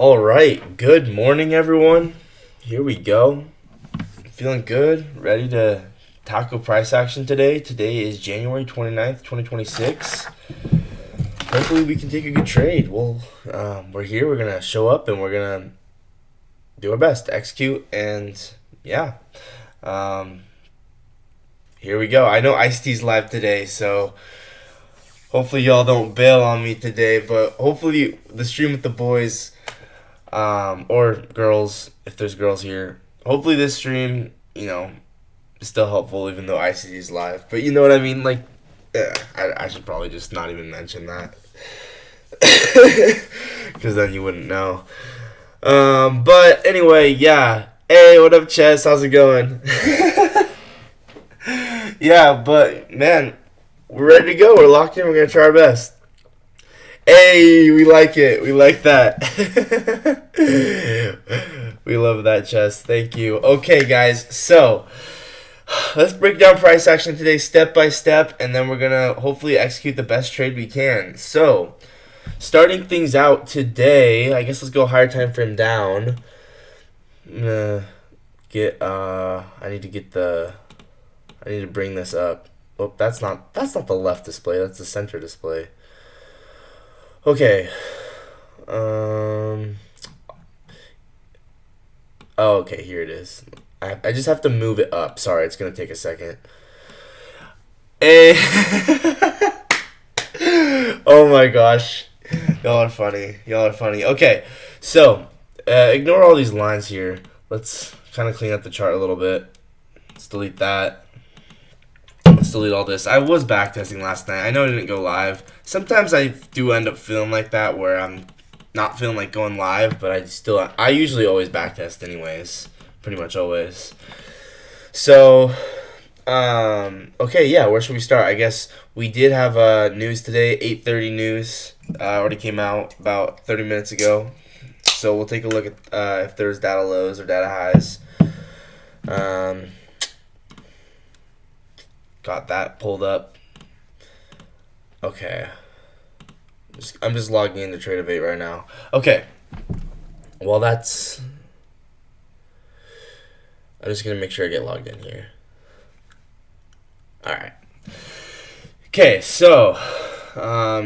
All right, good morning, everyone. Here we go. Feeling good, ready to tackle price action today. Today is January 29th, 2026. Hopefully, we can take a good trade. We're here, we're going to show up, and we're going to do our best to execute. And yeah, um, here we go. I know Ice-T's live today, so hopefully, y'all don't bail on me today, but hopefully, the stream with the boys. Or girls, if there's girls here. Hopefully this stream, is still helpful even though ICT is live. But you know what I mean? Like, yeah, I should probably just not even mention that. Because then you wouldn't know. But anyway, yeah. Hey, what up, Chess? How's it going? Yeah, but man, we're ready to go. We're locked in. We're going to try our best. Hey, we like it. We like that. We love that, Chess. Thank you. Okay, guys. So, let's break down price action today step by step, and then we're going to hopefully execute the best trade we can. So, starting things out today, I guess let's go higher time frame down. I'm gonna I need to bring this up. Oh, that's not the left display. That's the center display. Okay. Oh, okay, here it is. I just have to move it up. Sorry, it's going to take a second. Hey. Oh my gosh. Y'all are funny. Okay, so ignore all these lines here. Let's kind of clean up the chart a little bit. Let's delete that. Let's delete all this. I was backtesting last night. I know I didn't go live. Sometimes I do end up feeling like that where I'm not feeling like going live, but I usually always backtest anyways. Pretty much always. So, okay, yeah, where should we start? I guess we did have news today, 8:30 news. Already came out about 30 minutes ago. So we'll take a look at if there's data lows or data highs. Got that pulled up. Okay. I'm just logging into Tradeovate right now. Okay. Well, I'm just going to make sure I get logged in here. Alright. Okay, so,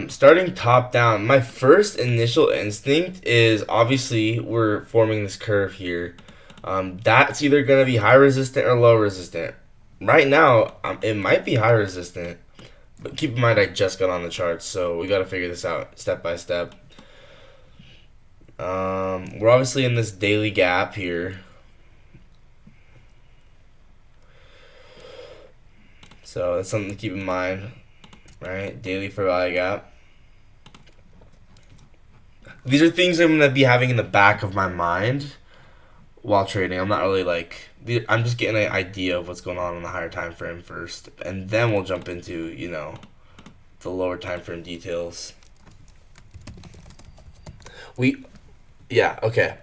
starting top down, my first initial instinct is obviously we're forming this curve here. That's either going to be high resistant or low resistant. Right now, it might be high resistant, but keep in mind I just got on the charts, so we got to figure this out step by step. We're obviously in this daily gap here. So that's something to keep in mind, right? Daily fair value gap. These are things I'm going to be having in the back of my mind while trading. I'm not really I'm just getting an idea of what's going on in the higher time frame first, and then we'll jump into, the lower time frame details. Okay.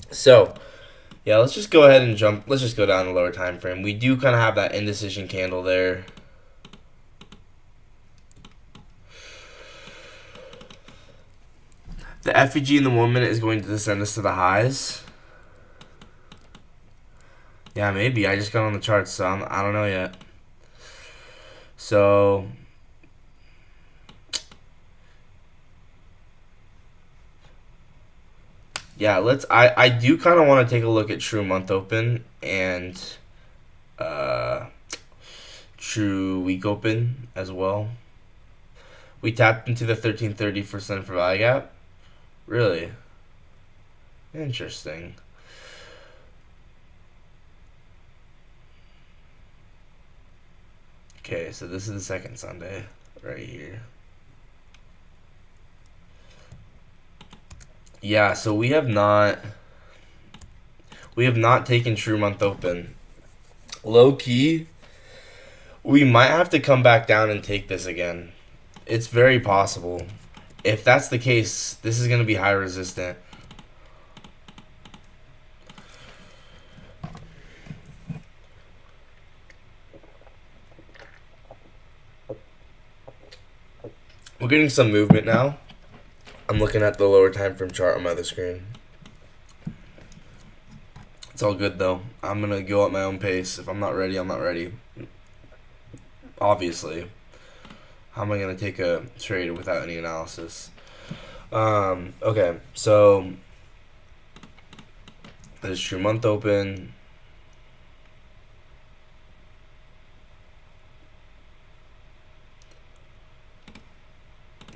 So, yeah, let's just go ahead and jump. Let's just go down the lower time frame. We do kind of have that indecision candle there. The FEG in the 1 minute is going to send us to the highs. Yeah, maybe. I just got on the charts, so I don't know yet. So, yeah, I do kind of want to take a look at true month open and true week open as well. We tapped into the 1330 for Sun for value gap. Really? Interesting. Okay, so this is the second Sunday right here. Yeah, so we have not taken true month open. Low key, we might have to come back down and take this again. It's very possible. If that's the case, this is going to be high resistant. We're getting some movement now. I'm looking at the lower time frame chart on my other screen. It's all good though. I'm gonna go at my own pace. If I'm not ready, I'm not ready. Obviously. How am I gonna take a trade without any analysis? Okay, so there's true month open.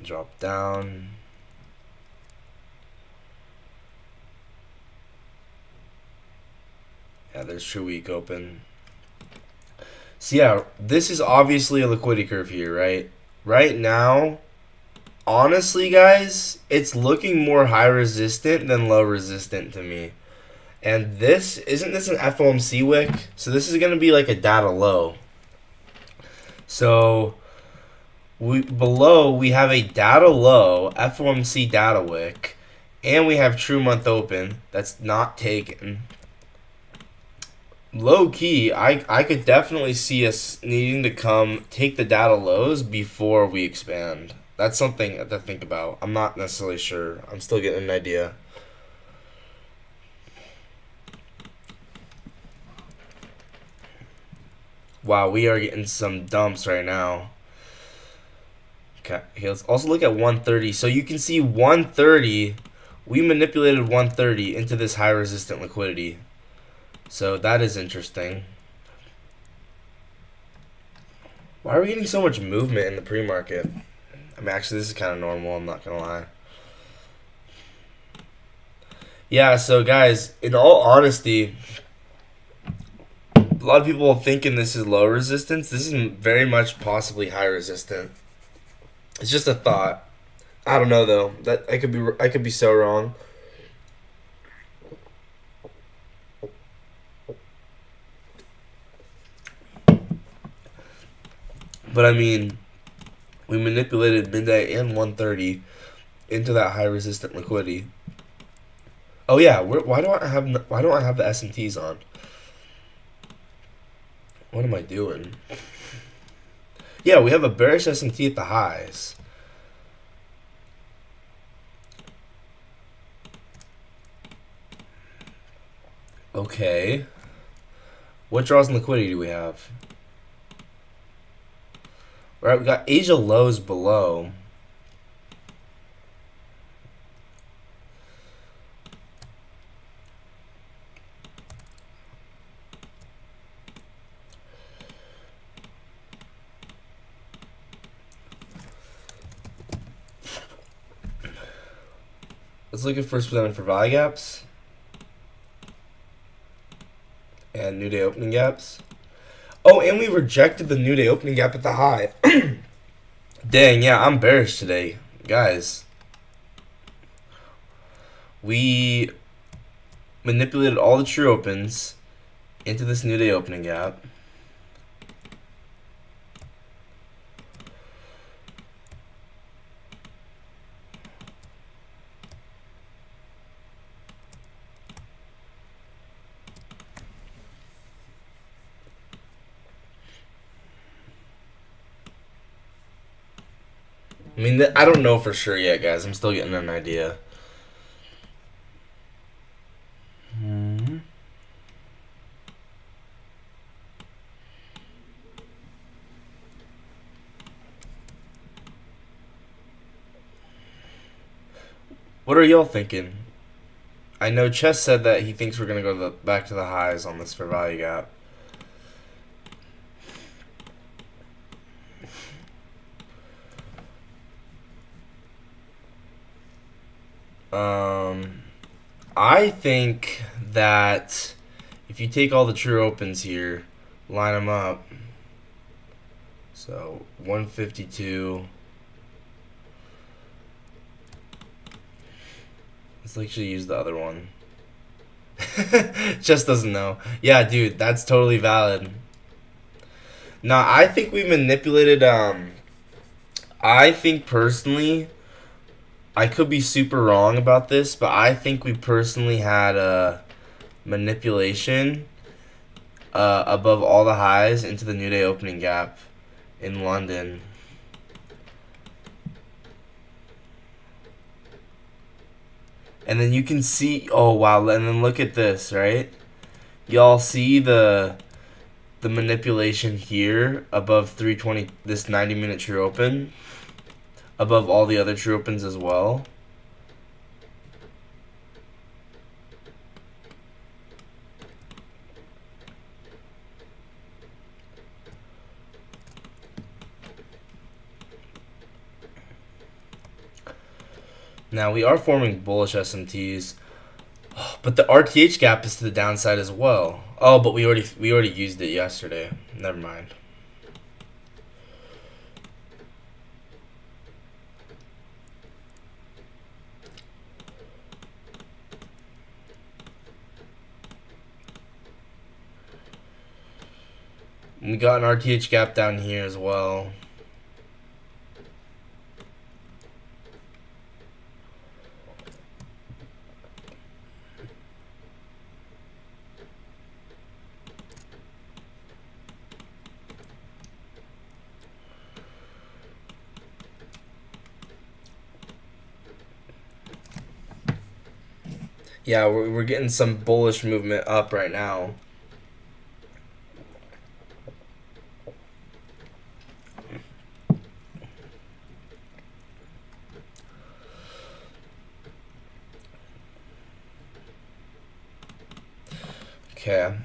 Drop down. Yeah, there's true week open. So yeah, this is obviously a liquidity curve here, right? Right now, honestly, guys, it's looking more high resistant than low resistant to me. And this, isn't this an FOMC wick? So this is going to be like a data low. So below we have a data low, FOMC data wick, and we have true month open that's not taken. Low key, I could definitely see us needing to take the data lows before we expand. That's something to think about. I'm not necessarily sure. I'm still getting an idea. Wow, we are getting some dumps right now. Okay, let's also look at 130. So you can see 130, we manipulated 130 into this high resistant liquidity. So that is interesting. Why are we getting so much movement in the pre-market? I mean, actually, this is kind of normal. I'm not going to lie. Yeah, so guys, in all honesty, a lot of people are thinking this is low resistance. This is very much possibly high resistant. It's just a thought. I don't know, though. That I could be so wrong. But I mean, we manipulated midnight and 130 into that high resistant liquidity. Oh yeah, why don't I have the S&Ts on? What am I doing? Yeah, we have a bearish S&T at the highs. Okay. What draws and liquidity do we have? Right, we got Asia lows below. Let's look at first presented for value gaps and new day opening gaps. Oh, and we rejected the new day opening gap at the high. Dang, yeah, I'm bearish today, guys. We manipulated all the true opens into this new day opening gap. I mean, I don't know for sure yet, guys. I'm still getting an idea. What are y'all thinking? I know Chess said that he thinks we're going to go back to the highs on this for value gap. I think that if you take all the true opens here, line them up. So 152. Let's actually use the other one. Just doesn't know. Yeah, dude, that's totally valid. Nah, I think we manipulated. I think personally, I could be super wrong about this, but I think we personally had a manipulation above all the highs into the new day opening gap in London. And then you can see, oh wow, and then look at this, right? Y'all see the manipulation here above 320, this 90-minute true open, above all the other true opens as well. Now we are forming bullish SMTs, but the RTH gap is to the downside as well. Oh, but we already used it yesterday. Never mind. We got an RTH gap down here as well. Yeah, we're getting some bullish movement up right now. Okay.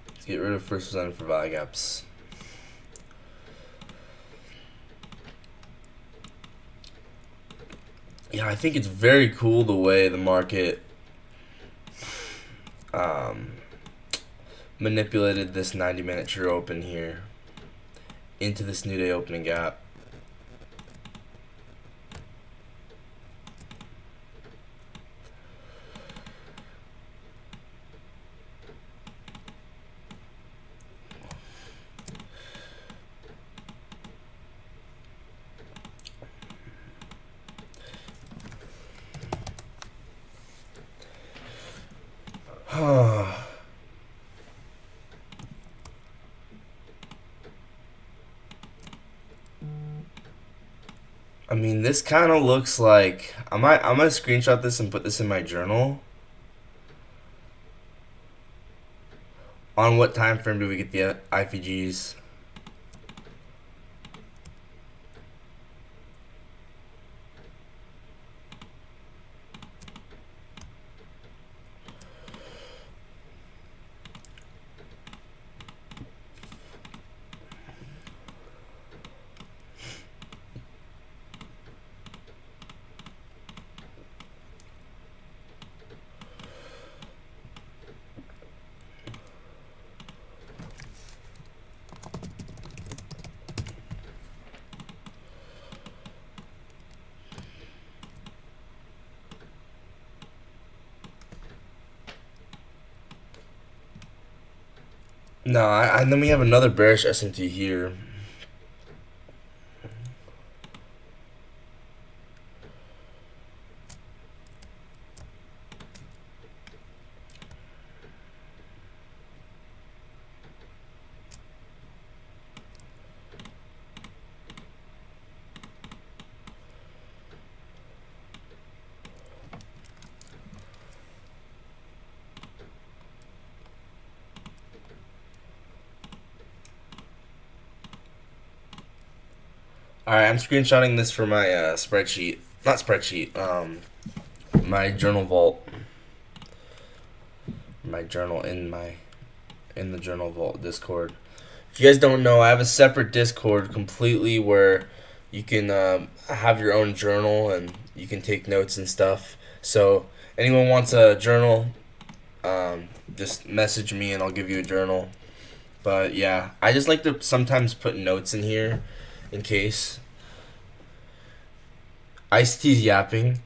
Let's get rid of first presented for value gaps. Yeah, I think it's very cool the way the market manipulated this 90-minute true open here into this new day opening gap. I mean, this kind of looks like I'm gonna screenshot this and put this in my journal. On what time frame do we get the IFGs? No, and then we have another bearish SMT here. Alright, I'm screenshotting this for my spreadsheet. Not spreadsheet, my journal vault. My journal in the journal vault Discord. If you guys don't know, I have a separate Discord completely where you can have your own journal and you can take notes and stuff. So anyone wants a journal, just message me and I'll give you a journal. But yeah, I just like to sometimes put notes in here in case. Ice-T's yapping.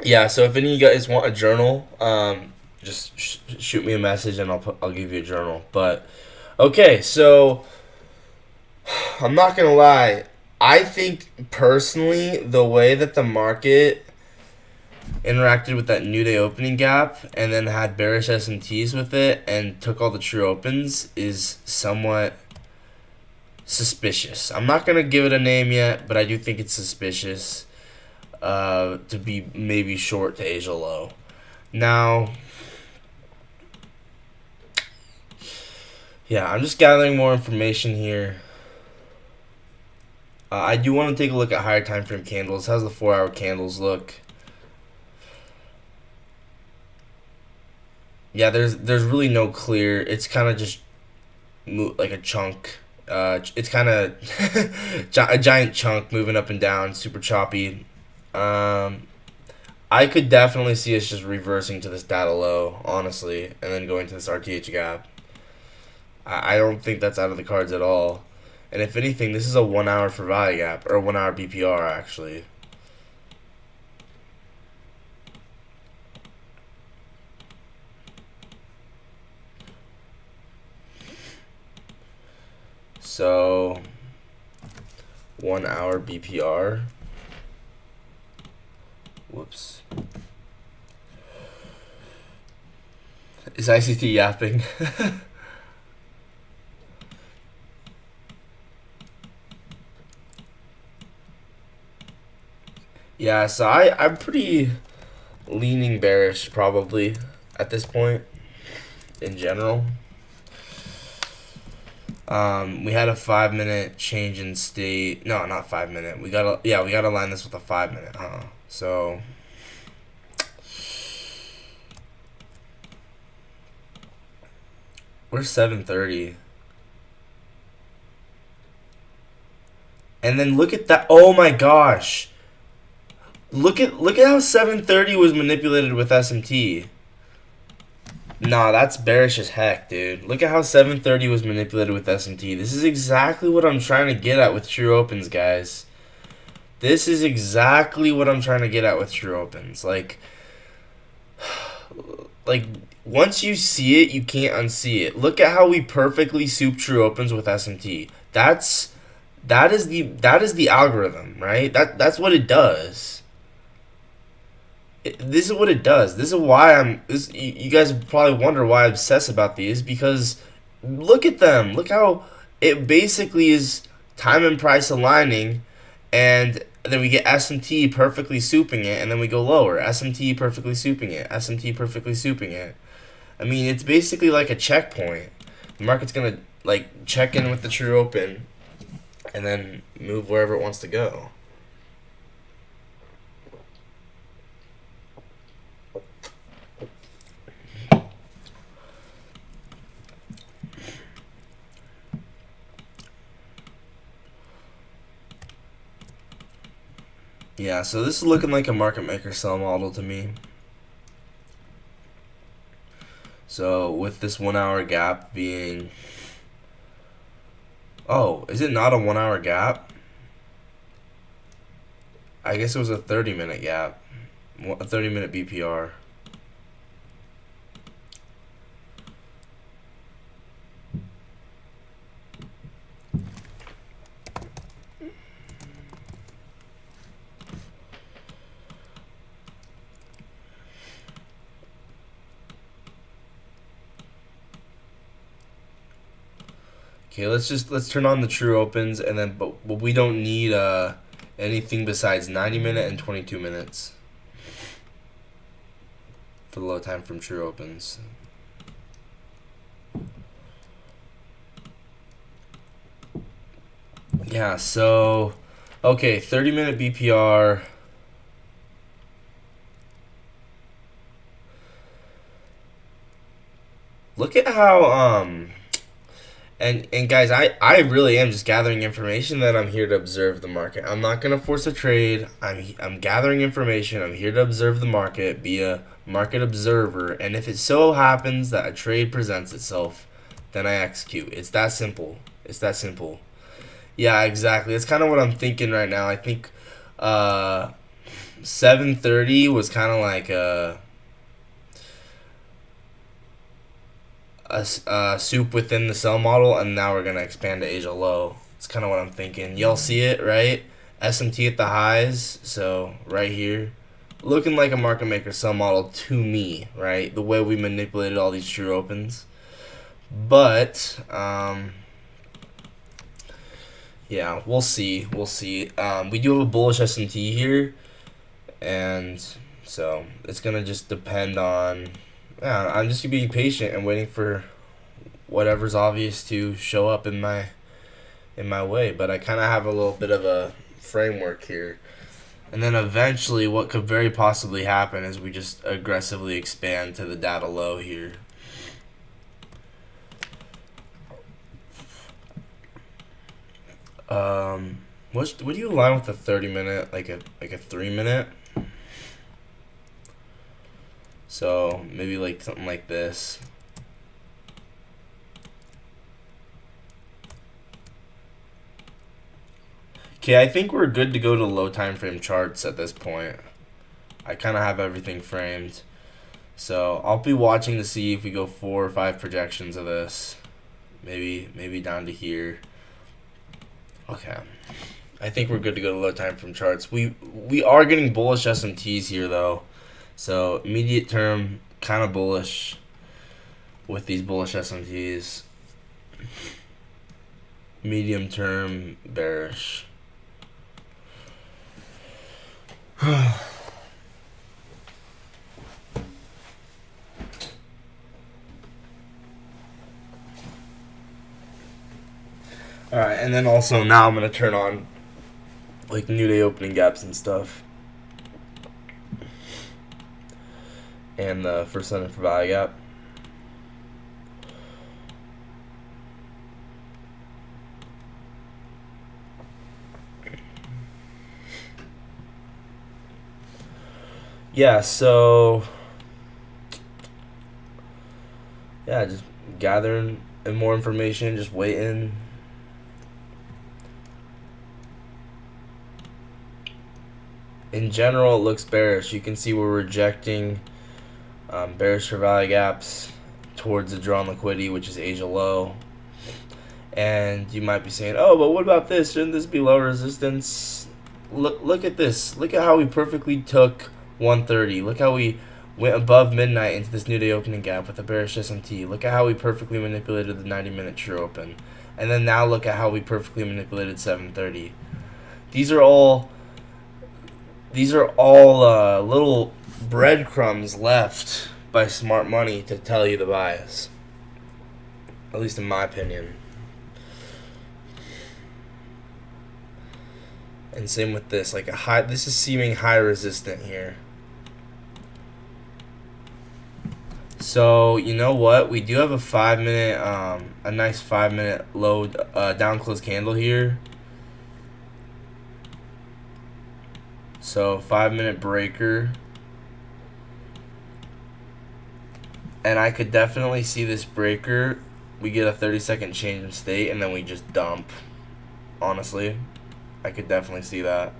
Yeah, so if any of you guys want a journal, just shoot me a message and I'll give you a journal. But okay, so I'm not gonna lie. I think personally the way that the market interacted with that New Day opening gap and then had bearish SMTs with it and took all the true opens is somewhat suspicious. I'm not going to give it a name yet, but I do think it's suspicious to be maybe short to Asia low. Now, yeah, I'm just gathering more information here. I do want to take a look at higher time frame candles. How's the 4-hour candles look? Yeah, there's really no clear. It's kind of just like a chunk. It's kind of a giant chunk moving up and down, super choppy. I could definitely see us just reversing to this data low, honestly, and then going to this RTH gap. I don't think that's out of the cards at all. And if anything, this is a 1 hour for value gap, or 1 hour BPR actually. So 1 hour BPR. Whoops. Is ICT yapping? Yeah, so I'm pretty leaning bearish probably at this point in general. We had a 5-minute change in state. No, not 5-minute. We gotta line this with a 5-minute, huh? So we're 7:30. And then look at that. Oh my gosh. Look at how 7:30 was manipulated with SMT. Nah, that's bearish as heck, dude. Look at how 7:30 was manipulated with SMT. This is exactly what I'm trying to get at with true opens, guys. This is exactly what I'm trying to get at with true opens. Like once you see it, you can't unsee it. Look at how we perfectly soup true opens with SMT. That is the algorithm, right? That's what it does. This is what it does. This is why you guys probably wonder why I obsess about these, because look at them. Look how it basically is time and price aligning, and then we get SMT perfectly souping it, and then we go lower. SMT perfectly souping it. SMT perfectly souping it. I mean, it's basically like a checkpoint. The market's gonna like check in with the true open, and then move wherever it wants to go. Yeah, so this is looking like a market maker sell model to me. So with this 1 hour gap being, oh, is it not a 1 hour gap? I guess it was a 30-minute gap, a 30-minute BPR. Okay, let's turn on the true opens, and then but we don't need anything besides 90-minute and 22 minutes for the low time from true opens. Yeah, so okay, 30-minute BPR. Look at how and guys, I really am just gathering information that I'm here to observe the market. I'm not gonna force a trade. I'm gathering information. I'm here to observe the market, be a market observer, and if it so happens that a trade presents itself, then I execute. It's that simple. It's that simple. Yeah, exactly. That's kind of what I'm thinking right now. I think 7:30 was kind of like a soup within the sell model, and now we're gonna expand to Asia low. It's kind of what I'm thinking. Y'all see it, right? SMT at the highs, so right here, looking like a market maker sell model to me, right? The way we manipulated all these true opens. But yeah, we'll see. We'll see. We do have a bullish S&T here, and so it's gonna just depend on. Yeah, I'm just being patient and waiting for whatever's obvious to show up in my way. But I kind of have a little bit of a framework here, and then eventually, what could very possibly happen is we just aggressively expand to the data low here. What do you align with a 30-minute, like a 3-minute? So maybe like something like this. Okay, I think we're good to go to low time frame charts at this point. I kind of have everything framed. So I'll be watching to see if we go 4 or 5 projections of this. Maybe down to here. Okay. I think we're good to go to low time frame charts. We are getting bullish SMTs here though. So immediate term kind of bullish with these bullish SMTs. Medium term bearish. Alright, and then also now I'm going to turn on like new day opening gaps and stuff. And the first center for value gap. Yeah, so yeah, just gathering more information, just waiting. In general, it looks bearish. You can see we're rejecting bearish for value gaps towards the drawn liquidity, which is Asia low. And you might be saying, oh, but what about this? Shouldn't this be low resistance? Look at this. Look at how we perfectly took 130. Look how we went above midnight into this new day opening gap with a bearish SMT. Look at how we perfectly manipulated the 90-minute true open. And then now look at how we perfectly manipulated 730. These are all little breadcrumbs left by smart money to tell you the bias. At least in my opinion. And same with this, like this is seeming high resistant here. So you know what? We do have a 5-minute, a nice 5-minute low down close candle here. So 5-minute breaker. And I could definitely see this breaker. We get a 30-second change in state and then we just dump. Honestly, I could definitely see that.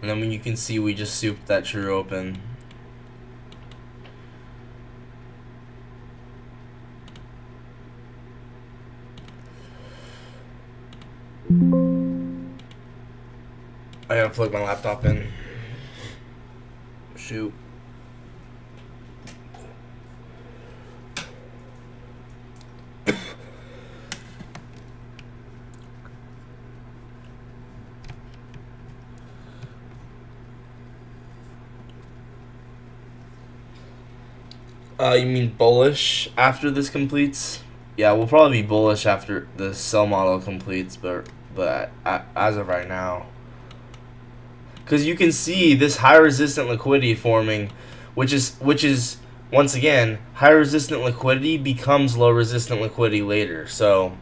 And then when you can see we just souped that true open. I gotta plug my laptop in. Shoot. You mean bullish after this completes? Yeah, we'll probably be bullish after the sell model completes, but as of right now, because you can see this high resistant liquidity forming, which is once again high resistant liquidity becomes low resistant liquidity later. So,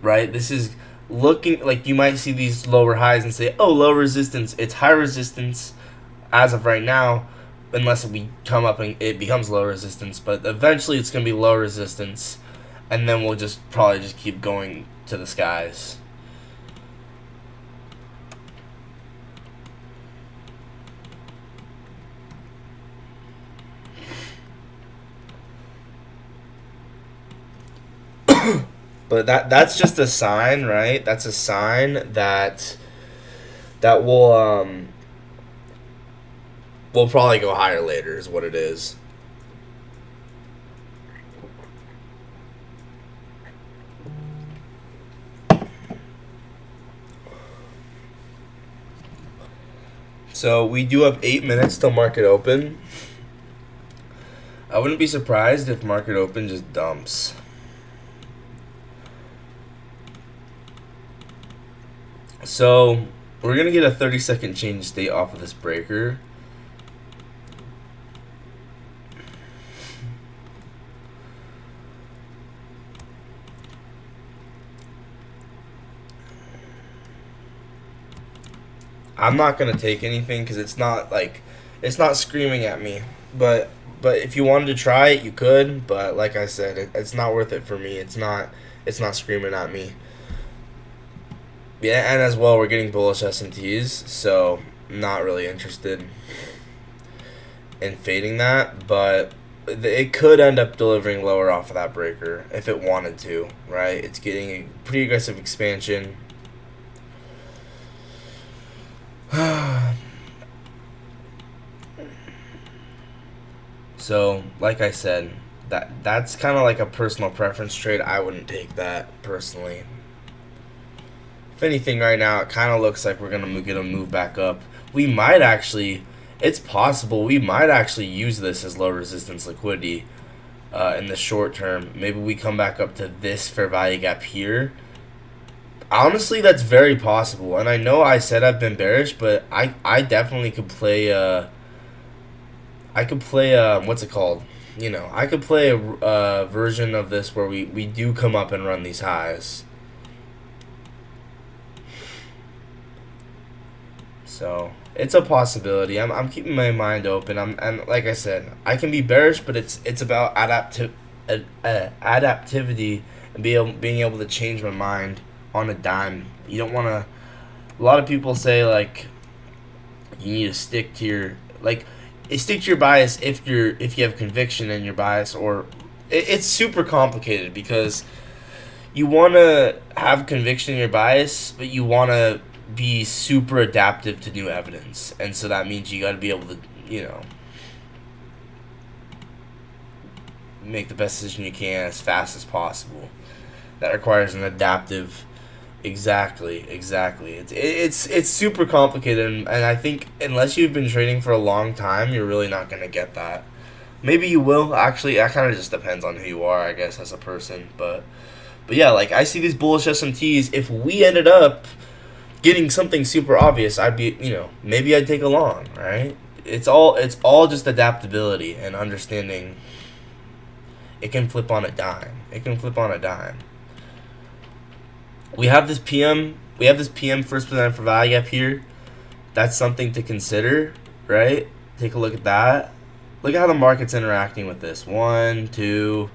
right, this is looking like you might see these lower highs and say, oh, low resistance. It's high resistance as of right now. Unless we come up and it becomes low resistance, but eventually it's going to be low resistance, and then we'll just probably just keep going to the skies. But that's just a sign, right? That's a sign that we'll probably go higher later is what it is. So we do have 8 minutes till market open. I wouldn't be surprised if market open just dumps. So we're going to get a 30-second change state off of this breaker. I'm not going to take anything because it's not screaming at me. But if you wanted to try it, you could. But like I said, it's not worth it for me. It's not screaming at me. Yeah, and as well, we're getting bullish S&Ts, so not really interested in fading that. But it could end up delivering lower off of that breaker if it wanted to, right? It's getting a pretty aggressive expansion. So, like I said, that's kind of like a personal preference trade. I wouldn't take that personally. If anything, right now, it kind of looks like we're going to get a move back up. We might actually, it's possible, we might actually use this as low resistance liquidity in the short term. Maybe we come back up to this fair value gap here. Honestly, that's very possible. And I know I said I've been bearish, but I definitely could play, what's it called? You know, I could play a version of this where we do come up and run these highs. So it's a possibility. I'm keeping my mind open. And like I said, I can be bearish, but it's about adaptivity and being able to change my mind on a dime. You don't want to. A lot of people say like you need to stick to your bias if you have conviction in your bias, or it's super complicated because you want to have conviction in your bias, but you want to be super adaptive to new evidence, and so that means you got to be able to, you know, make the best decision you can as fast as possible. That requires an adaptive. Exactly. It's super complicated, and I think unless you've been trading for a long time, you're really not gonna get that. Maybe you will. Actually, that kind of just depends on who you are, I guess, as a person. But yeah, like I see these bullish SMTs. If we ended up getting something super obvious, I'd be, you know, maybe I'd take a long, right? It's all just adaptability and understanding. It can flip on a dime. We have this PM first percent for value gap here. That's something to consider, right? Take a look at that. Look at how the market's interacting with this. 1, 2.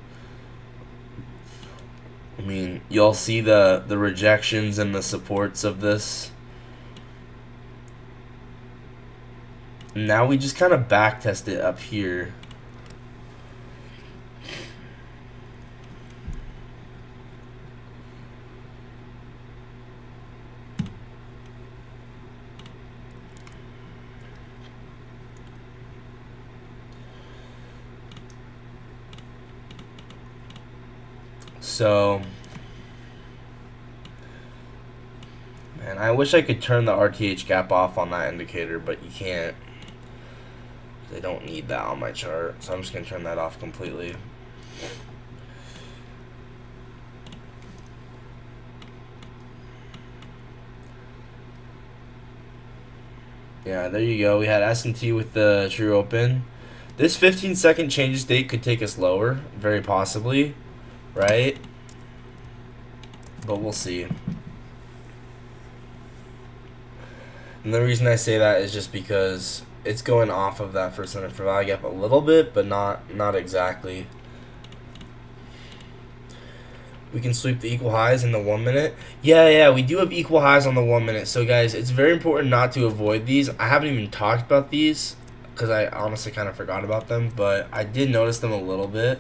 I mean, you'll see the rejections and the supports of this. Now we just kind of back test it up here. So, man, I wish I could turn the RTH gap off on that indicator, but you can't. I don't need that on my chart, so I'm just going to turn that off completely. Yeah, there you go. We had S&T with the true open. This 15-second change state could take us lower, very possibly, right? But we'll see. And the reason I say that is just because it's going off of that first center for value gap a little bit, but not exactly. We can sweep the equal highs in the 1 minute. Yeah, we do have equal highs on the 1 minute. So guys, it's very important not to avoid these. I haven't even talked about these because I honestly kind of forgot about them, but I did notice them a little bit.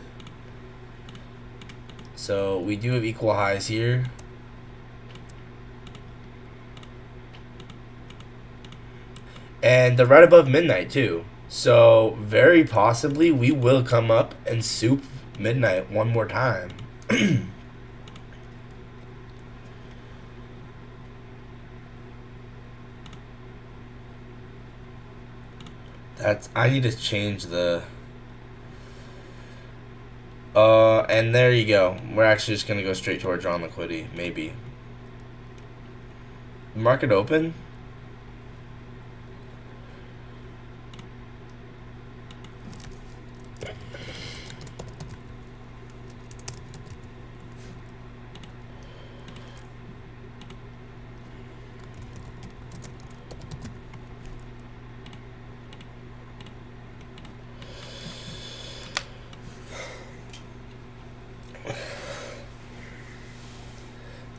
So we do have equal highs here. And they're right above midnight too. So very possibly we will come up and soup midnight one more time. I need to change the and there you go. We're actually just gonna go straight to our drawn liquidity, maybe. Market open.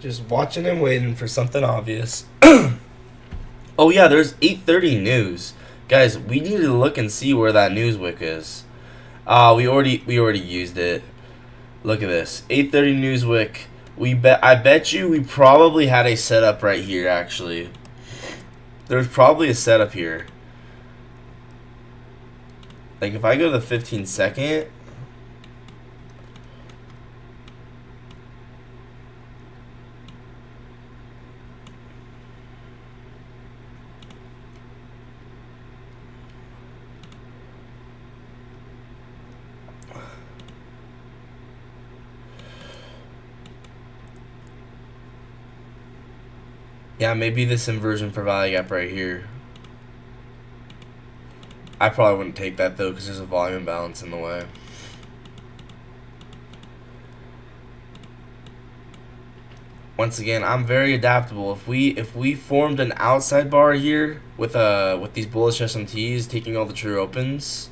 Just watching and waiting for something obvious. Oh yeah, there's 8:30 news, guys. We need to look and see where that news wick is. We already used it. Look at this, 8:30 news wick. I bet you we probably had a setup right here. Actually, there's probably a setup here. Like if I go to the 15-second. Yeah, maybe this inversion for value gap right here. I probably wouldn't take that though because there's a volume imbalance in the way. Once again, I'm very adaptable. If we formed an outside bar here with these bullish SMTs taking all the true opens,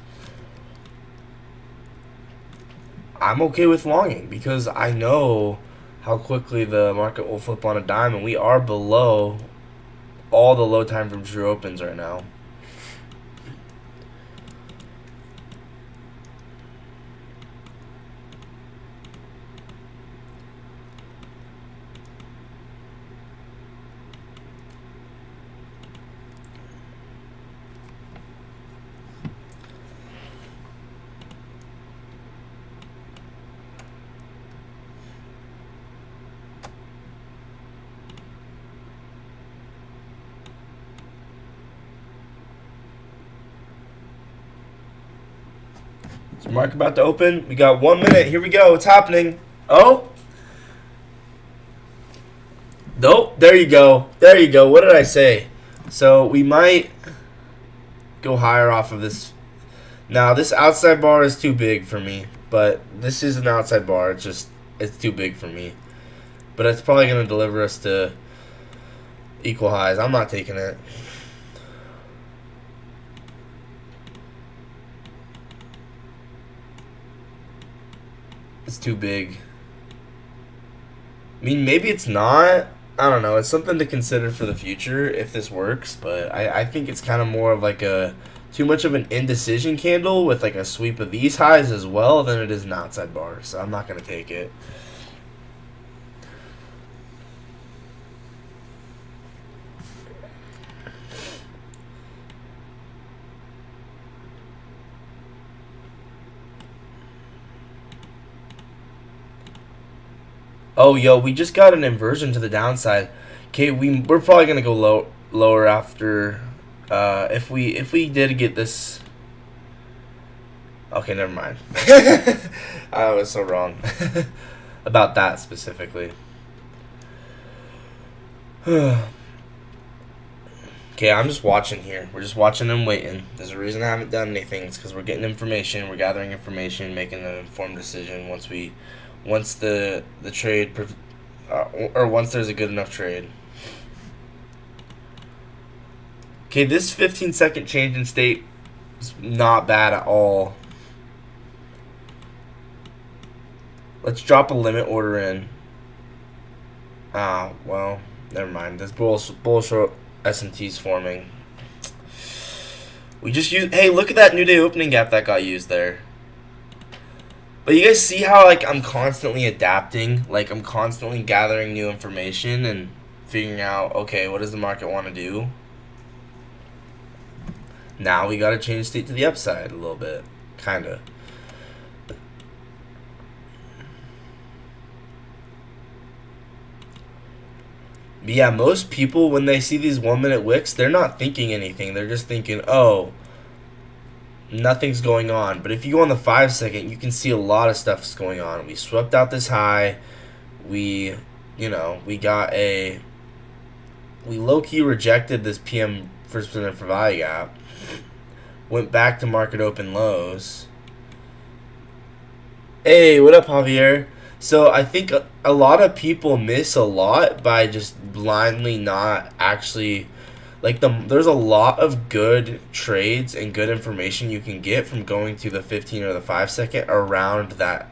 I'm okay with longing because I know how quickly the market will flip on a dime, and we are below all the low time from true opens right now. So market about to open. We got 1 minute. Here we go. It's happening. Oh. Nope. There you go. There you go. What did I say? So we might go higher off of this. Now this outside bar is too big for me. But this is an outside bar. It's too big for me. But it's probably going to deliver us to equal highs. I'm not taking it. It's too big. I mean, maybe it's not. I don't know. It's something to consider for the future if this works. But I think it's kind of more of like a too much of an indecision candle with like a sweep of these highs as well than it is an outside bar. So I'm not going to take it. Oh, yo, we just got an inversion to the downside. Okay, we're probably gonna go lower after if we did get this. Okay, never mind. I was so wrong about that specifically. Okay, I'm just watching here. We're just watching and waiting. There's a reason I haven't done anything. It's because we're getting information. We're gathering information, making an informed decision once the trade or once there's a good enough trade. Okay, this 15-second change in state is not bad at all. Let's drop a limit order in. Well, never mind. This bullish SMT's forming. We just used. Hey, look at that new day opening gap that got used there. But you guys see how like I'm constantly adapting, like I'm constantly gathering new information and figuring out, okay, what does the market want to do? Now we got to change state to the upside a little bit, kind of. But yeah, most people, when they see these 1 minute wicks, they're not thinking anything. They're just thinking, oh, nothing's going on. But if you go on the 5 second, you can see a lot of stuff's going on. We swept out this high. We low-key rejected this PM first percent for value gap. Went back to market open lows. Hey, what up, Javier? So I think a lot of people miss a lot by just blindly not actually there's a lot of good trades and good information you can get from going to the 15 or the 5 second around that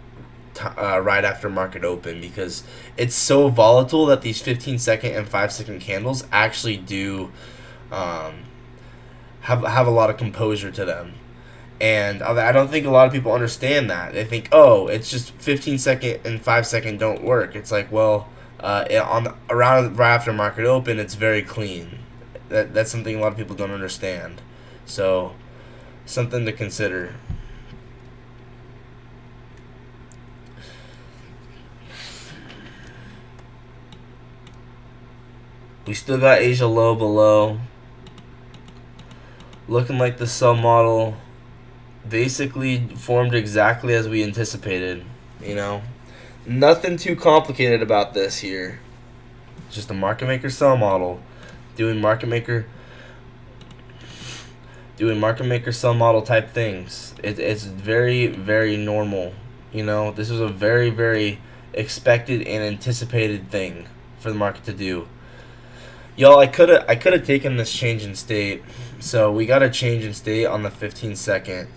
right after market open, because it's so volatile that these 15 second and 5 second candles actually do have a lot of composure to them. And I don't think a lot of people understand that. They think, oh, it's just 15 second and 5 second don't work. It's like, well, around right after market open, it's very clean. That's something a lot of people don't understand. So, something to consider. We still got Asia low below. Looking like the sell model basically formed exactly as we anticipated, Nothing too complicated about this here. It's just a market maker sell model doing market maker sell model type things. It's very, very normal. This was a very, very expected and anticipated thing for the market to do. Y'all, I could have taken this change in state. So we got a change in state on the 15 second.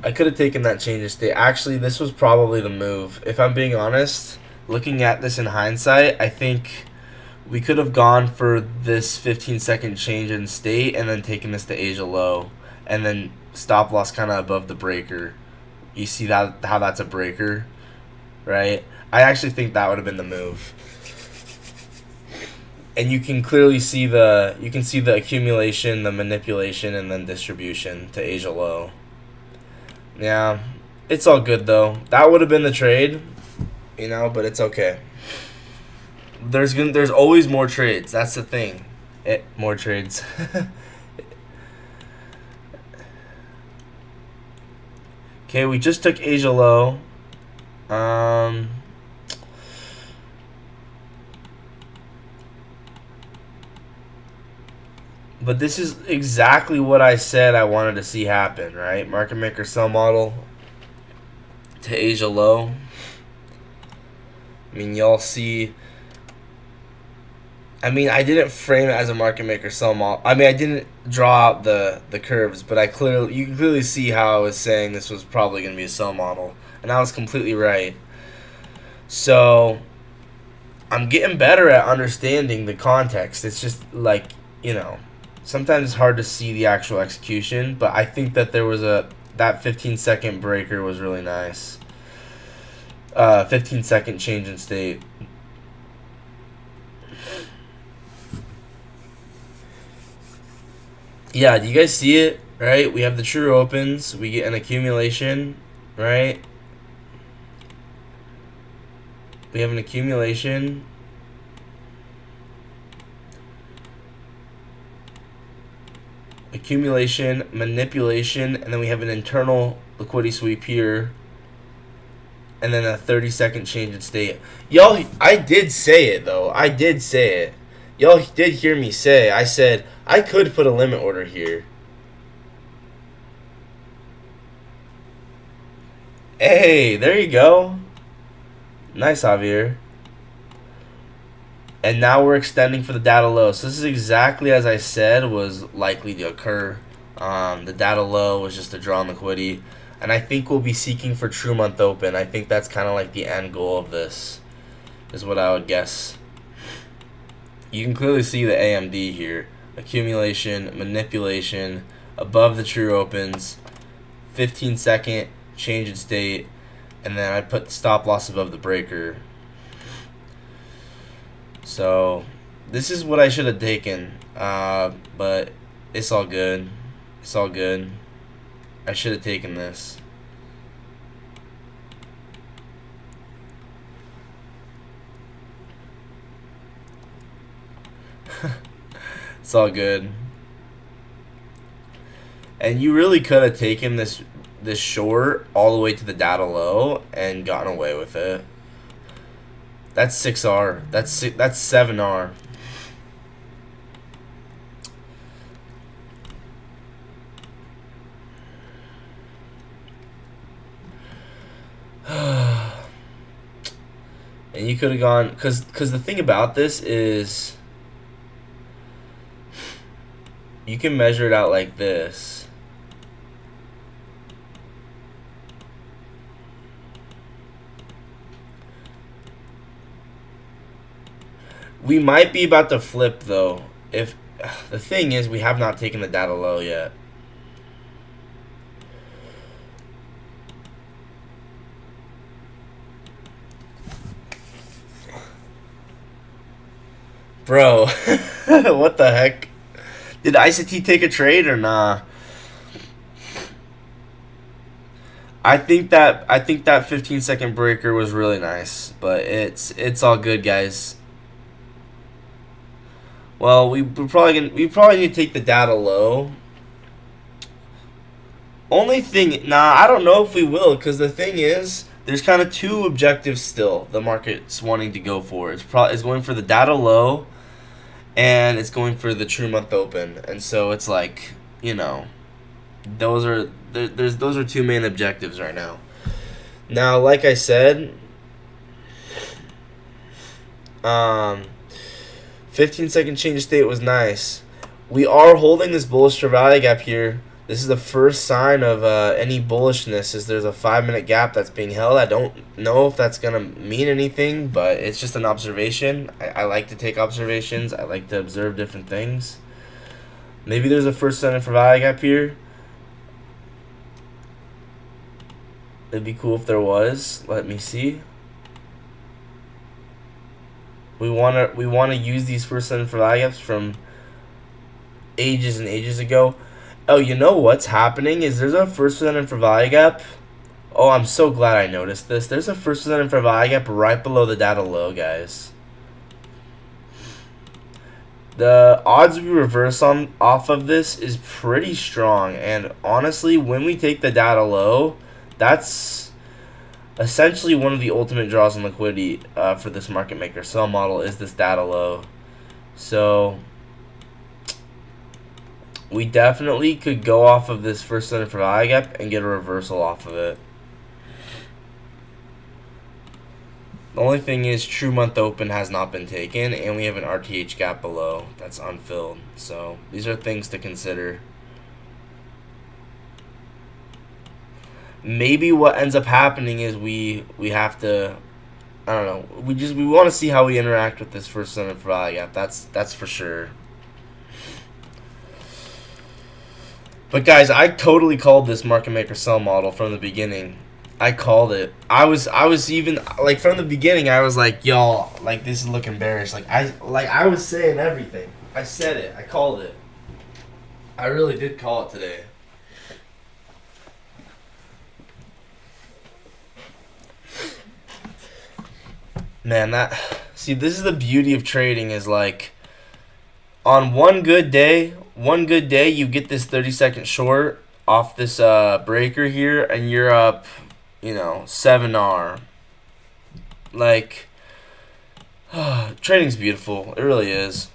I could have taken that change in state. Actually, this was probably the move. If I'm being honest, looking at this in hindsight, I think we could have gone for this 15 second change in state and then taken this to Asia low and then stop loss kind of above the breaker. You see how that's a breaker, right? I actually think that would have been the move. And you can clearly see the accumulation, the manipulation, and then distribution to Asia low. Yeah, it's all good though. That would have been the trade, but it's okay. There's always more trades. That's the thing. More trades. Okay, we just took Asia low. But this is exactly what I said I wanted to see happen, right? Market maker sell model to Asia low. I mean, y'all see. I mean, I didn't frame it as a market maker sell model. I mean, I didn't draw out the curves, but you can clearly see how I was saying this was probably going to be a sell model, and I was completely right. So, I'm getting better at understanding the context. It's just like, sometimes it's hard to see the actual execution, but I think that there was that 15 second breaker was really nice. 15 second change in state. Yeah, do you guys see it? Right? We have the true opens. We get an accumulation, right? We have an accumulation. Accumulation, manipulation, and then we have an internal liquidity sweep here. And then a 30 second change in state. Y'all, I did say it though. I did say it. Y'all did hear me say, I said, I could put a limit order here. Hey, there you go. Nice, Javier. And now we're extending for the data low. So this is exactly as I said was likely to occur. The data low was just a draw on liquidity. And I think we'll be seeking for true month open. I think that's kind of like the end goal of this, is what I would guess. You can clearly see the AMD here. accumulation, manipulation, above the true opens, 15-second change in state, and then I put the stop loss above the breaker. So this is what I should have taken, but it's all good. It's all good. I should have taken this. It's all good. And you really could have taken this short all the way to the data low and gotten away with it. That's 6R. That's 7R. And you could have gone, because the thing about this is you can measure it out like this. We might be about to flip though. If the thing is, we have not taken the data low yet. Bro, what the heck? Did ICT take a trade or nah? I think that 15-second breaker was really nice, but it's all good, guys. Well, we probably need to take the data low. Only thing, I don't know if we will, because the thing is, there's kind of two objectives still the market's wanting to go for. It's going for the data low, and it's going for the true month open. And so it's like, those are two main objectives right now. Now, like I said, 15-second change of state was nice. We are holding this bullish value gap here. This is the first sign of any bullishness, is there's a 5-minute gap that's being held. I don't know if that's going to mean anything, but it's just an observation. I like to take observations. I like to observe different things. Maybe there's a first sign for value gap here. It'd be cool if there was. Let me see. We wanna use these first sign for value gaps from ages and ages ago. Oh, you know what's happening is there's a first presented for value gap. Oh, I'm so glad I noticed this. There's a first presented for value gap right below the data low, guys. The odds we reverse off of this is pretty strong, and honestly, when we take the data low, that's essentially one of the ultimate draws in liquidity for this market maker sell model is this data low. So we definitely could go off of this first center for value gap and get a reversal off of it. The only thing is true month open has not been taken, and we have an RTH gap below that's unfilled. So these are things to consider. Maybe what ends up happening is we have to, I don't know, we want to see how we interact with this first center for value gap. That's for sure. But guys, I totally called this market maker sell model from the beginning. I called it. I was even like from the beginning. I was like, y'all, like this is looking bearish. I was saying everything. I said it. I called it. I really did call it today. Man, this is the beauty of trading is like on one good day you get this 30-second short off this breaker here and you're up, 7R. Like trading's beautiful. It really is.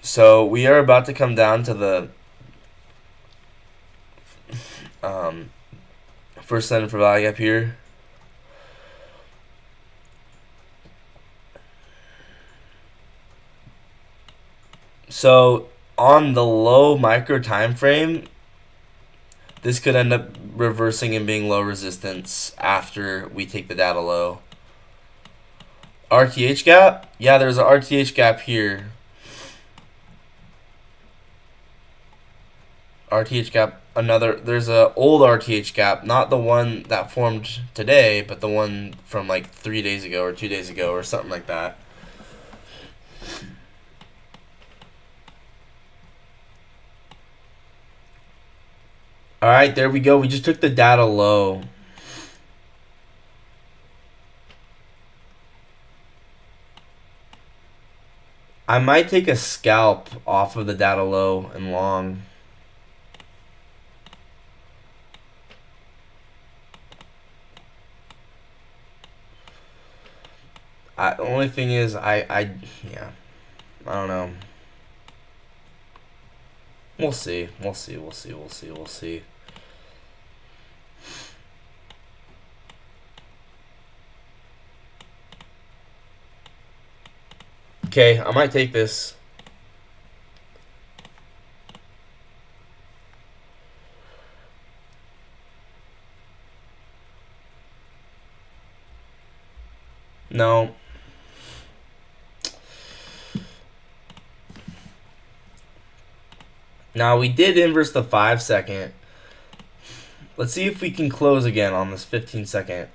So we are about to come down to the first center for value gap here. So on the low micro time frame, this could end up reversing and being low resistance after we take the data low. RTH gap? Yeah, there's an RTH gap here. RTH gap, there's a old RTH gap, not the one that formed today, but the one from like 3 days ago or 2 days ago or something like that. All right, there we go. We just took the data low. I might take a scalp off of the data low and long. The only thing is, yeah, I don't know. We'll see. We'll see. We'll see. We'll see. We'll see. Okay, I might take this. No. Now, we did inverse the 5 second. Let's see if we can close again on this 15 second.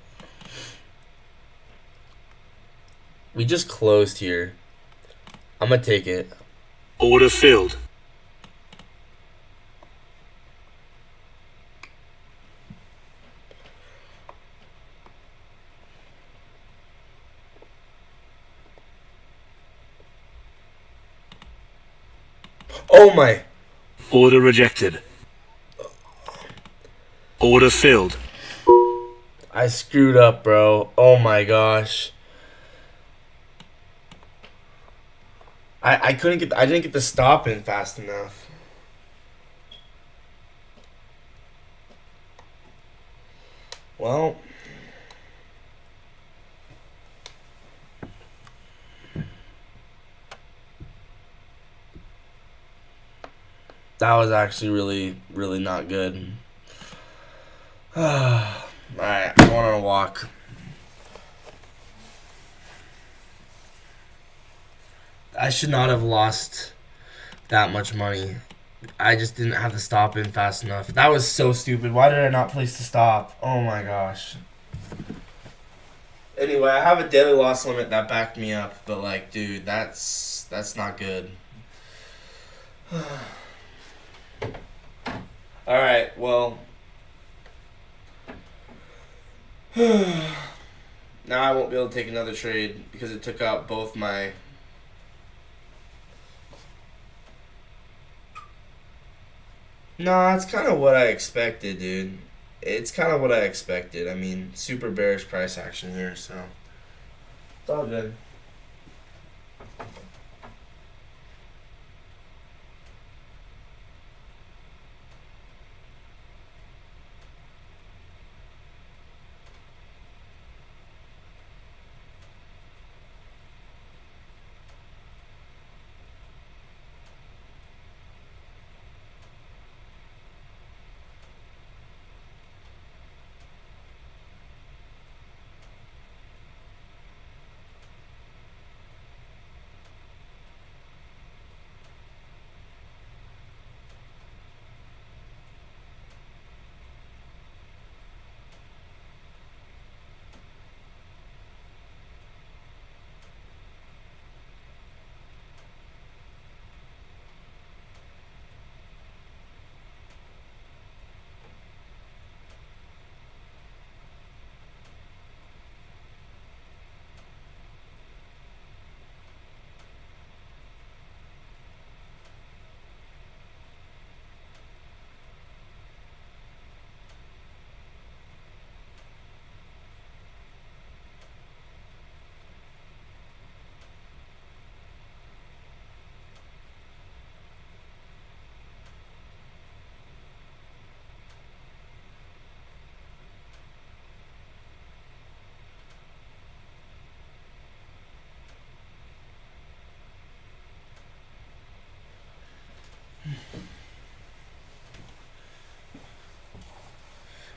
We just closed here. I'm going to take it. Order filled. Oh my. Order rejected. Order filled. I screwed up, bro. Oh my gosh. I didn't get the stop in fast enough. Well, that was actually really, really not good. Alright, I'm going on a walk. I should not have lost that much money. I just didn't have the stop in fast enough. That was so stupid. Why did I not place the stop? Oh my gosh. Anyway, I have a daily loss limit that backed me up, but like, dude, that's not good. Alright, well. Now I won't be able to take another trade because it took out both my... Nah, it's kind of what I expected, dude. It's kind of what I expected. I mean, super bearish price action here, so it's all good.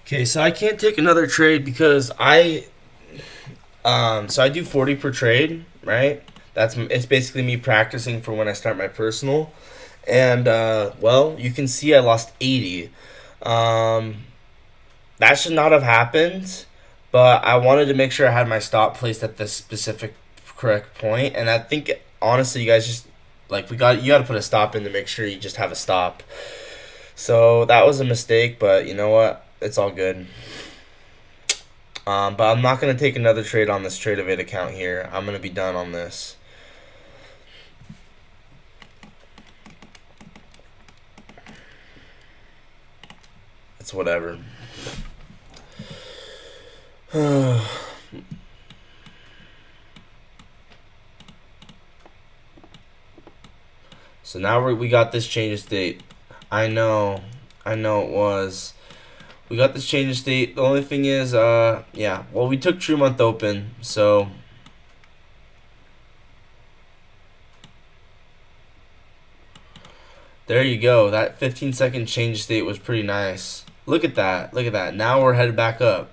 Okay, so I can't take another trade because I do 40 per trade, right? It's basically me practicing for when I start my personal. And well, you can see I lost 80. Um, that should not have happened, but I wanted to make sure I had my stop placed at the specific correct point, and I think honestly, you guys just like you got to put a stop in to make sure you just have a stop. So that was a mistake, but you know what? It's all good. But I'm not gonna take another trade on this Trade of It account here. I'm gonna be done on this. It's whatever. So now we got this change of state. I know it was. We got this change of state. The only thing is, yeah. Well, we took True Month Open, so there you go. That 15-second change of state was pretty nice. Look at that. Look at that. Now we're headed back up.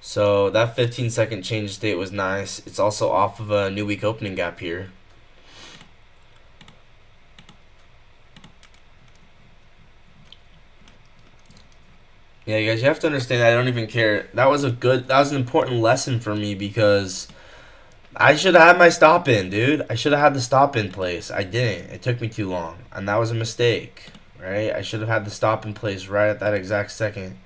So that 15-second change of state was nice. It's also off of a new week opening gap here. Yeah, you guys, you have to understand I don't even care. That was an important lesson for me because I should have had my stop in, dude. I should have had the stop in place. I didn't. It took me too long, and that was a mistake, right? I should have had the stop in place right at that exact second.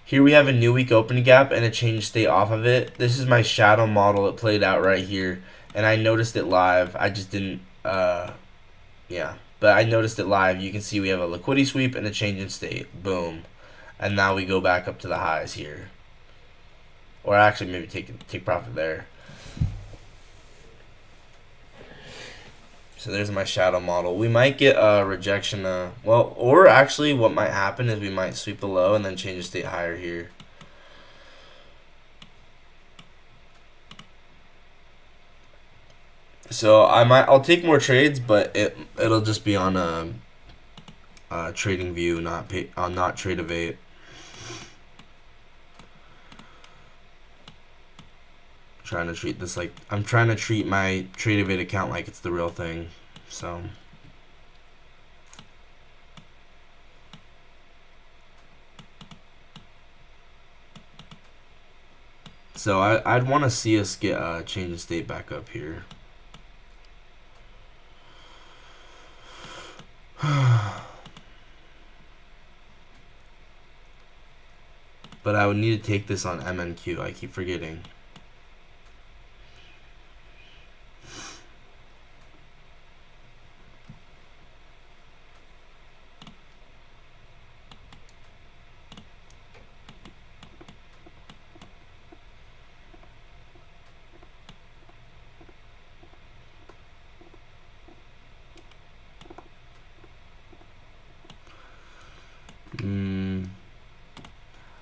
Here we have a new week opening gap and a change state off of it. This is my shadow model. It played out right here, and I noticed it live. I just didn't, yeah. But I noticed it live. You can see we have a liquidity sweep and a change in state. Boom. And now we go back up to the highs here. Or actually maybe take profit there. So there's my shadow model. We might get a rejection. Well, or actually what might happen is we might sweep the low and then change the state higher here. So I'll take more trades, but it'll just be on a trading view, not Trade of 8. Trying to treat this like I'm trying to treat my Trade of It account like it's the real thing. So I'd want to see us get change of state back up here. But I would need to take this on MNQ. I keep forgetting.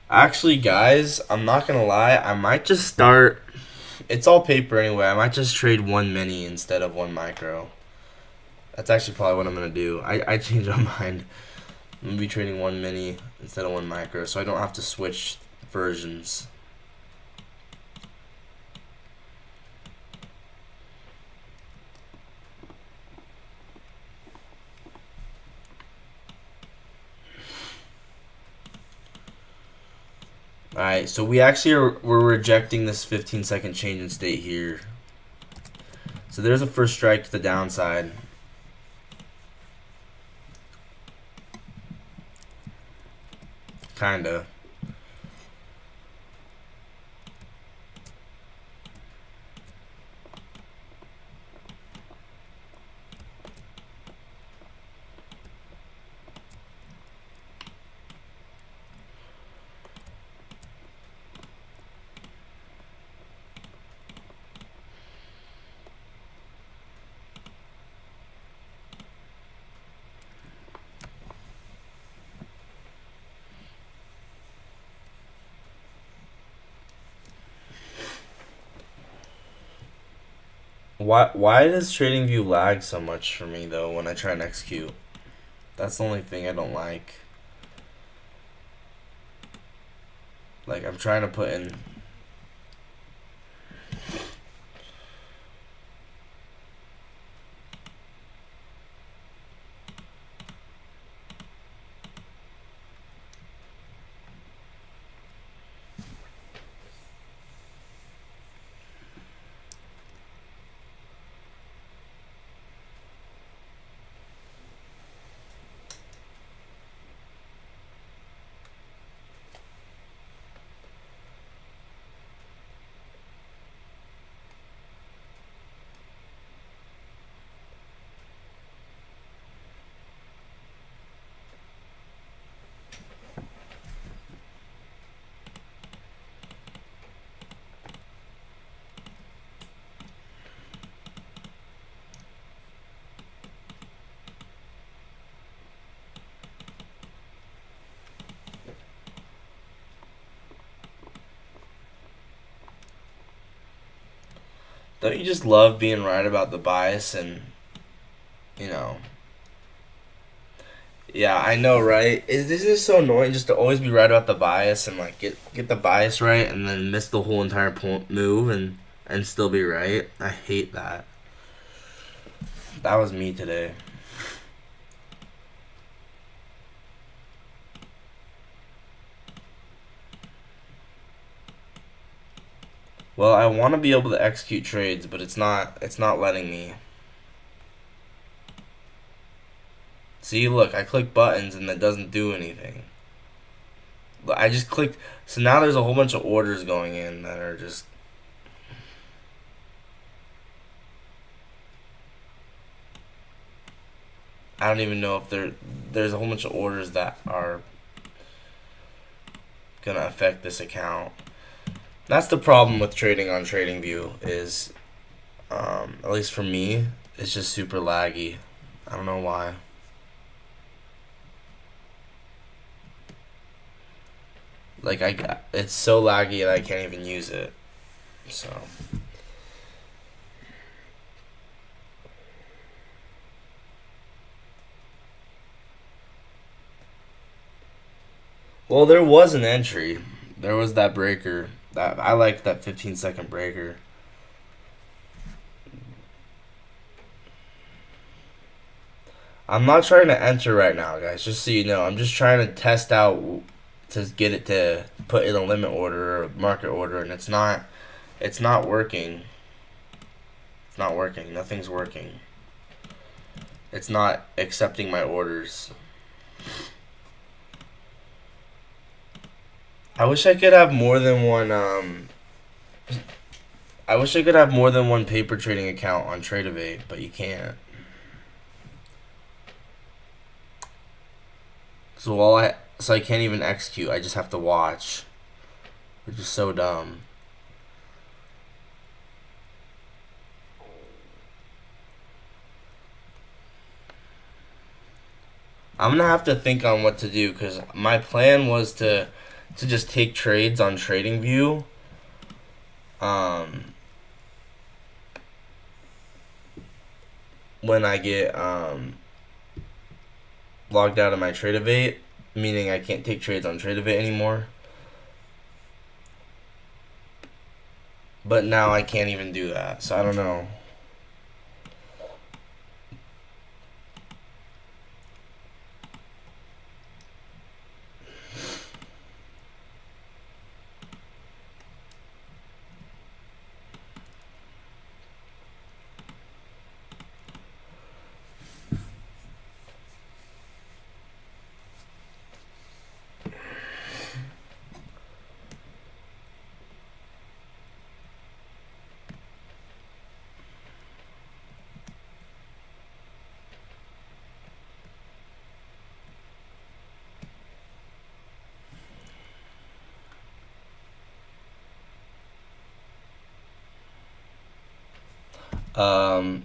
Actually, guys, I'm not gonna lie. I might just start. It's all paper anyway. I might just trade one mini instead of one micro. That's actually probably what I'm gonna do. I changed my mind. I'm gonna be trading one mini instead of one micro, so I don't have to switch versions. Alright, so we're rejecting this 15-second change in state here. So there's a first strike to the downside. Kinda. Why does TradingView lag so much for me though when I try and execute? That's the only thing I don't like. Like I'm trying to put in. Don't you just love being right about the bias and, you know? Yeah, I know, right? This is so annoying just to always be right about the bias and like get the bias right and then miss the whole entire move and still be right. I hate that. That was me today. Well, I want to be able to execute trades, but it's not letting me. See, look, I click buttons and that doesn't do anything. I just clicked, so now there's a whole bunch of orders going in that are just. I don't even know if there's a whole bunch of orders that are gonna affect this account. That's the problem with trading on TradingView is, at least for me, it's just super laggy. I don't know why. Like it's so laggy that I can't even use it. So. Well, there was an entry. There was that breaker. That I liked that 15-second breaker. I'm not trying to enter right now, guys. Just so you know, I'm just trying to test out to get it to put in a limit order or market order, and it's not. It's not working. It's not working. Nothing's working. It's not accepting my orders. I wish I could have more than one. I wish I could have more than one paper trading account on Tradeovate, but you can't. So I can't even execute. I just have to watch, which is so dumb. I'm gonna have to think on what to do because my plan was to just take trades on TradingView. When I get logged out of my Tradeovate, meaning I can't take trades on Tradeovate anymore. But now I can't even do that, so I don't know.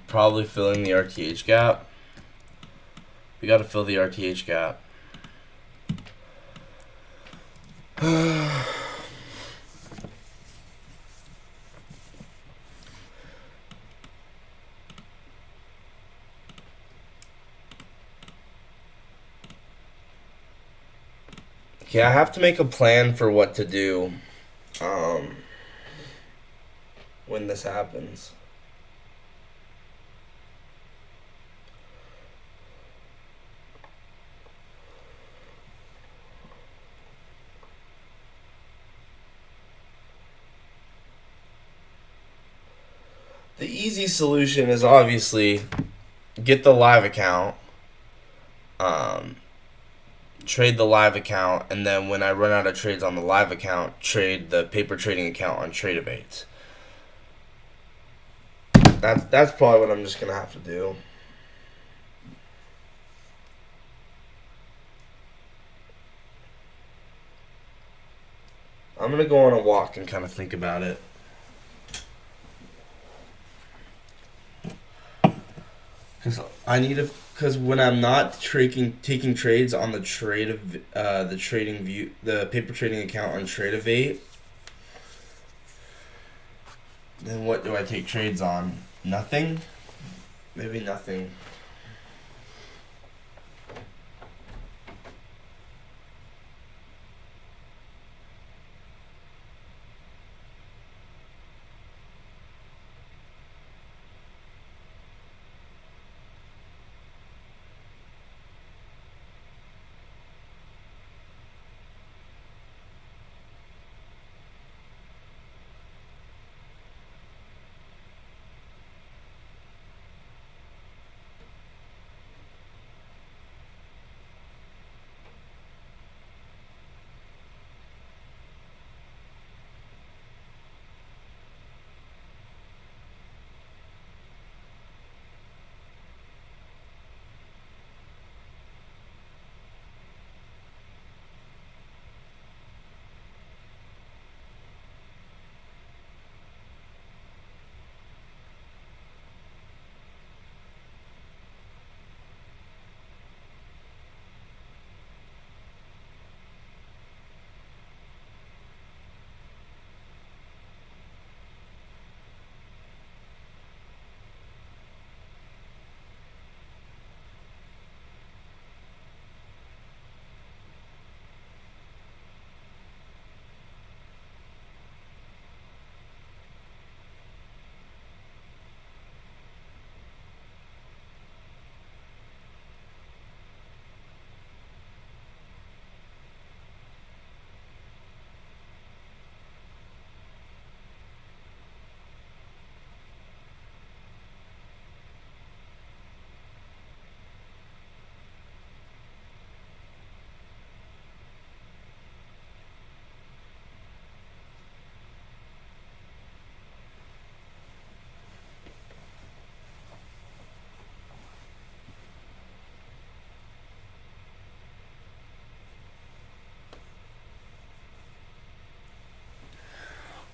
Probably filling the RTH gap. We gotta fill the RTH gap. Okay, I have to make a plan for what to do when this happens. The easy solution is obviously get the live account, um, trade the live account, and then when I run out of trades on the live account, trade the paper trading account on Tradeovate. That's probably what I'm just gonna have to do. I'm gonna go on a walk and kind of think about it. Because when I'm not taking trades on the the paper trading account on Tradeovate, then what do I take trades on? Nothing? Maybe nothing.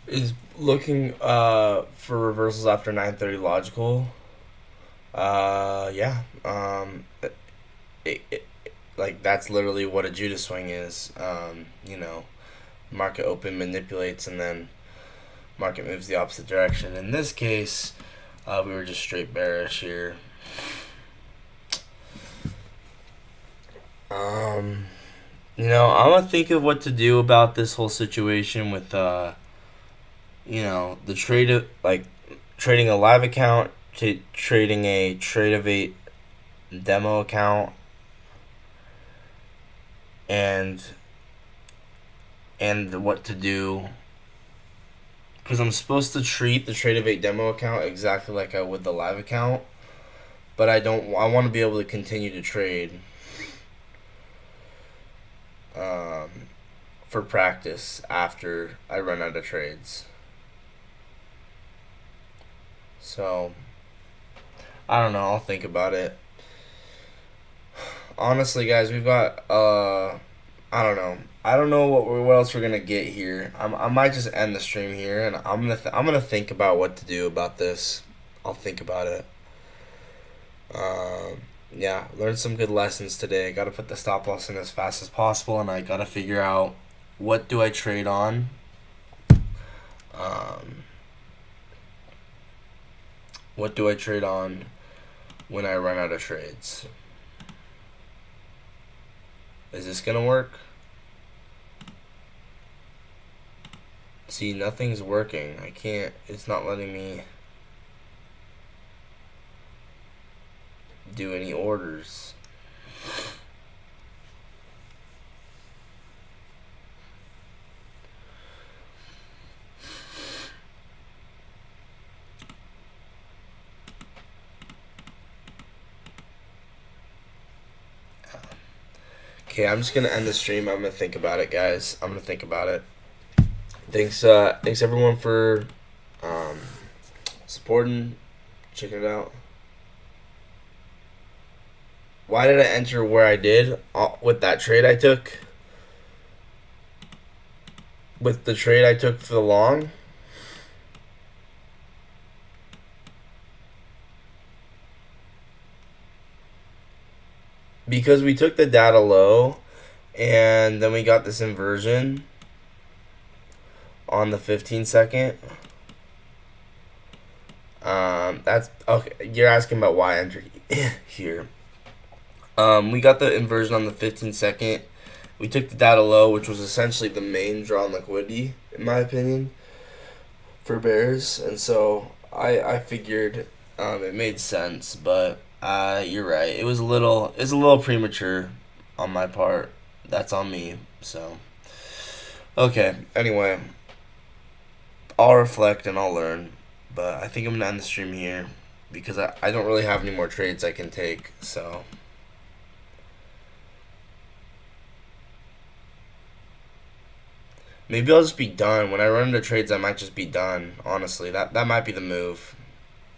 Is looking for reversals after 9:30 logical? Yeah. It, like that's literally what a Judas swing is. Market open manipulates and then market moves the opposite direction. In this case, we were just straight bearish here. I'm gonna think of what to do about this whole situation with the trade of like trading a live account to trading a Tradeovate demo account and what to do because I'm supposed to treat the Tradeovate demo account exactly like I would the live account, but I want to be able to continue to trade for practice after I run out of trades. So, I don't know. I'll think about it. Honestly, guys, we've got I don't know. I don't know what else we're gonna get here. I might just end the stream here, and I'm gonna think about what to do about this. I'll think about it. Yeah, learned some good lessons today. I gotta put the stop loss in as fast as possible, and I gotta figure out what do I trade on. What do I trade on when I run out of trades? Is this gonna work? See, nothing's working. I can't. It's not letting me do any orders. Okay, I'm just gonna end the stream. I'm gonna think about it, guys. I'm gonna think about it. Thanks everyone for supporting. Checking it out. Why did I enter where I did with that trade I took? With the trade I took for the long? Because we took the data low and then we got this inversion on the 15 second. That's okay. You're asking about why I entered here. We got the inversion on the 15 second. We took the data low, which was essentially the main draw on liquidity, in my opinion, for bears. And so I figured it made sense, but you're right. It was a little premature on my part. That's on me. So okay. Anyway, I'll reflect and I'll learn. But I think I'm gonna end the stream here because I don't really have any more trades I can take. So maybe I'll just be done. When I run into trades, I might just be done. Honestly, that might be the move.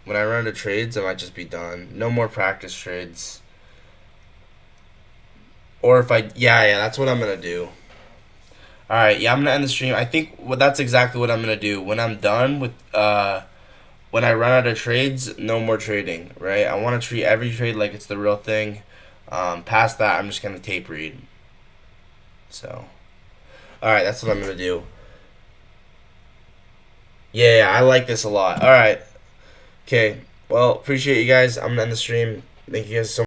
When I run into trades, I might just be done. No more practice trades. Or if yeah, that's what I'm gonna do. All right, yeah, I'm gonna end the stream. I think that's exactly what I'm gonna do. When I'm done with when I run out of trades, no more trading. Right? I want to treat every trade like it's the real thing. Past that, I'm just gonna tape read. So, all right, that's what I'm gonna do. Yeah, I like this a lot. All right. Okay, well, appreciate you guys. I'm gonna end the stream. Thank you guys so much.